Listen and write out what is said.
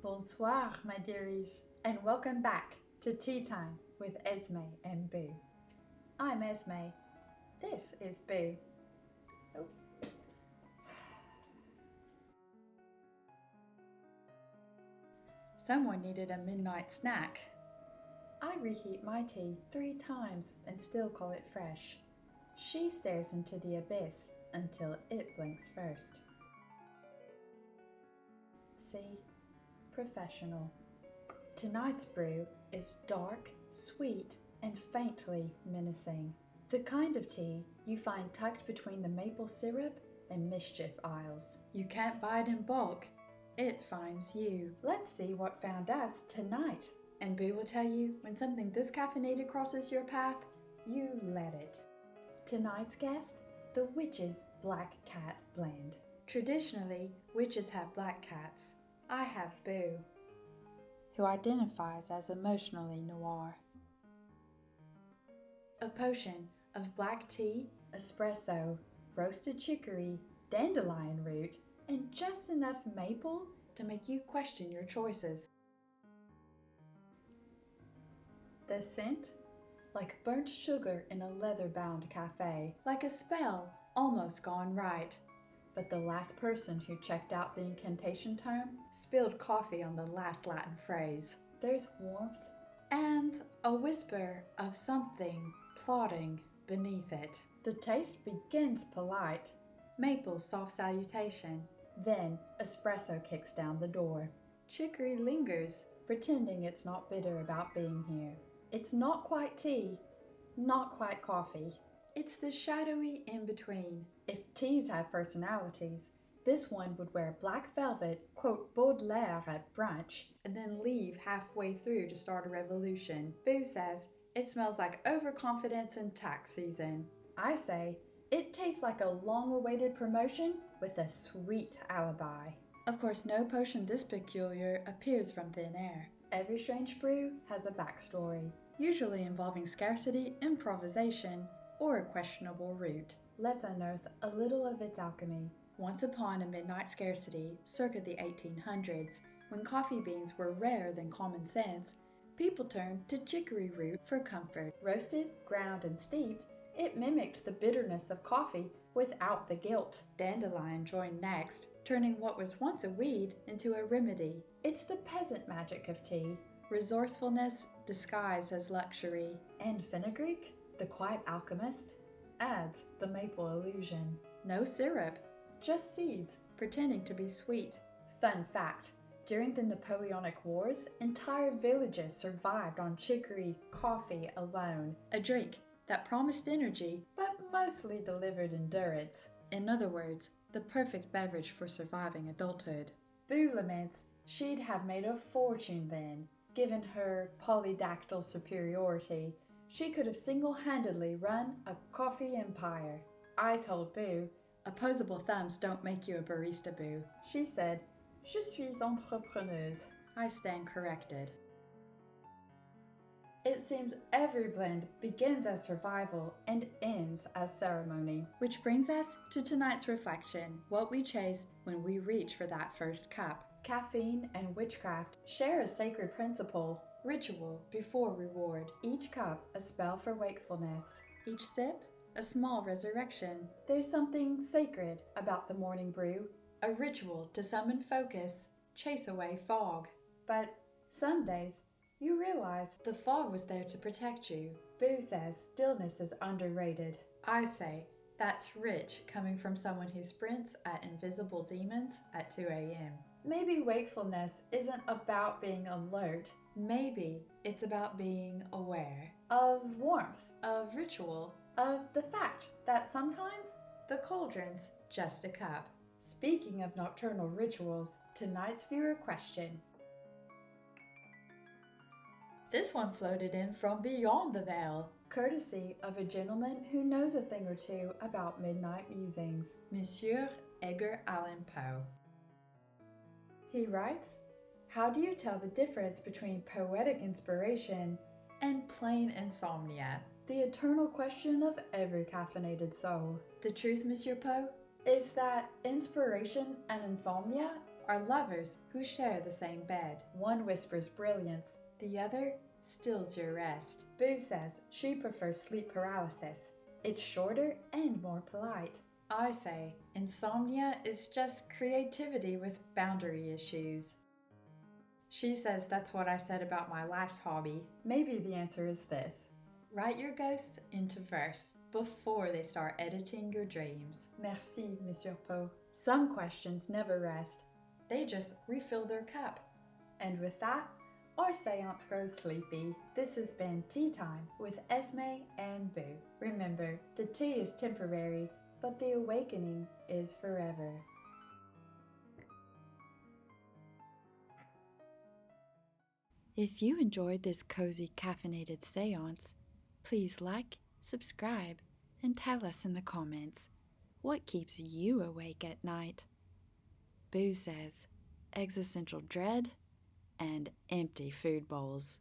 Bonsoir, my dearies, and welcome back to Tea Time with Esme and Boo. I'm Esme. This is Boo. Oh. Someone needed a midnight snack. I reheat my tea 3 times and still call it fresh. She stares into the abyss until it blinks first. See? Professional. Tonight's brew is dark, sweet, and faintly menacing. The kind of tea you find tucked between the maple syrup and mischief aisles. You can't buy it in bulk. It finds you. Let's see what found us tonight. And Boo will tell you when something this caffeinated crosses your path, you let it. Tonight's guest, the Witch's Black Cat Blend. Traditionally, witches have black cats. I have Boo, who identifies as emotionally noir. A potion of black tea, espresso, roasted chicory, dandelion root, and just enough maple to make you question your choices. The scent? Like burnt sugar in a leather-bound cafe, like a spell almost gone right. But the last person who checked out the incantation tome spilled coffee on the last Latin phrase. There's warmth and a whisper of something plotting beneath it. The taste begins polite. Maple's soft salutation. Then espresso kicks down the door. Chicory lingers, pretending it's not bitter about being here. It's not quite tea, not quite coffee. It's the shadowy in-between. If teas had personalities, this one would wear black velvet, quote Baudelaire at brunch, and then leave halfway through to start a revolution. Boo says it smells like overconfidence in tax season. I say it tastes like a long-awaited promotion with a sweet alibi. Of course, no potion this peculiar appears from thin air. Every strange brew has a backstory, usually involving scarcity, improvisation, or a questionable root. Let's unearth a little of its alchemy. Once upon a midnight scarcity, circa the 1800s, when coffee beans were rarer than common sense, people turned to chicory root for comfort. Roasted, ground, and steeped, it mimicked the bitterness of coffee without the guilt. Dandelion joined next, turning what was once a weed into a remedy. It's the peasant magic of tea. Resourcefulness disguised as luxury. And fenugreek, the quiet alchemist, adds the maple illusion. No syrup, just seeds pretending to be sweet. Fun fact, during the Napoleonic Wars, entire villages survived on chicory coffee alone, a drink that promised energy but mostly delivered endurance. In other words, the perfect beverage for surviving adulthood. Boo laments she'd have made a fortune then, given her polydactyl superiority. She could have single-handedly run a coffee empire. I told Boo, opposable thumbs don't make you a barista, Boo. She said, Je suis entrepreneuse. I stand corrected. It seems every blend begins as survival and ends as ceremony. Which brings us to tonight's reflection, what we chase when we reach for that first cup. Caffeine and witchcraft share a sacred principle. Ritual before reward. Each cup a spell for wakefulness. Each sip a small resurrection. There's something sacred about the morning brew. A ritual to summon focus, chase away fog. But some days you realize the fog was there to protect you. Boo says stillness is underrated. I say that's rich coming from someone who sprints at invisible demons at 2 a.m. Maybe wakefulness isn't about being alert. Maybe it's about being aware of warmth, of ritual, of the fact that sometimes the cauldron's just a cup. Speaking of nocturnal rituals, tonight's viewer question. This one floated in from beyond the veil, courtesy of a gentleman who knows a thing or two about midnight musings, Monsieur Edgar Allan Poe. He writes, how do you tell the difference between poetic inspiration and plain insomnia? The eternal question of every caffeinated soul. The truth, Monsieur Poe, is that inspiration and insomnia are lovers who share the same bed. One whispers brilliance, the other stills your rest. Boo says she prefers sleep paralysis. It's shorter and more polite. I say insomnia is just creativity with boundary issues. She says that's what I said about my last hobby. Maybe the answer is this. Write your ghost into verse before they start editing your dreams. Merci, Monsieur Poe. Some questions never rest. They just refill their cup. And with that, our seance grows sleepy. This has been Tea Time with Esme and Boo. Remember, the tea is temporary, but the awakening is forever. If you enjoyed this cozy caffeinated seance, please like, subscribe, and tell us in the comments what keeps you awake at night. Boo says existential dread and empty food bowls.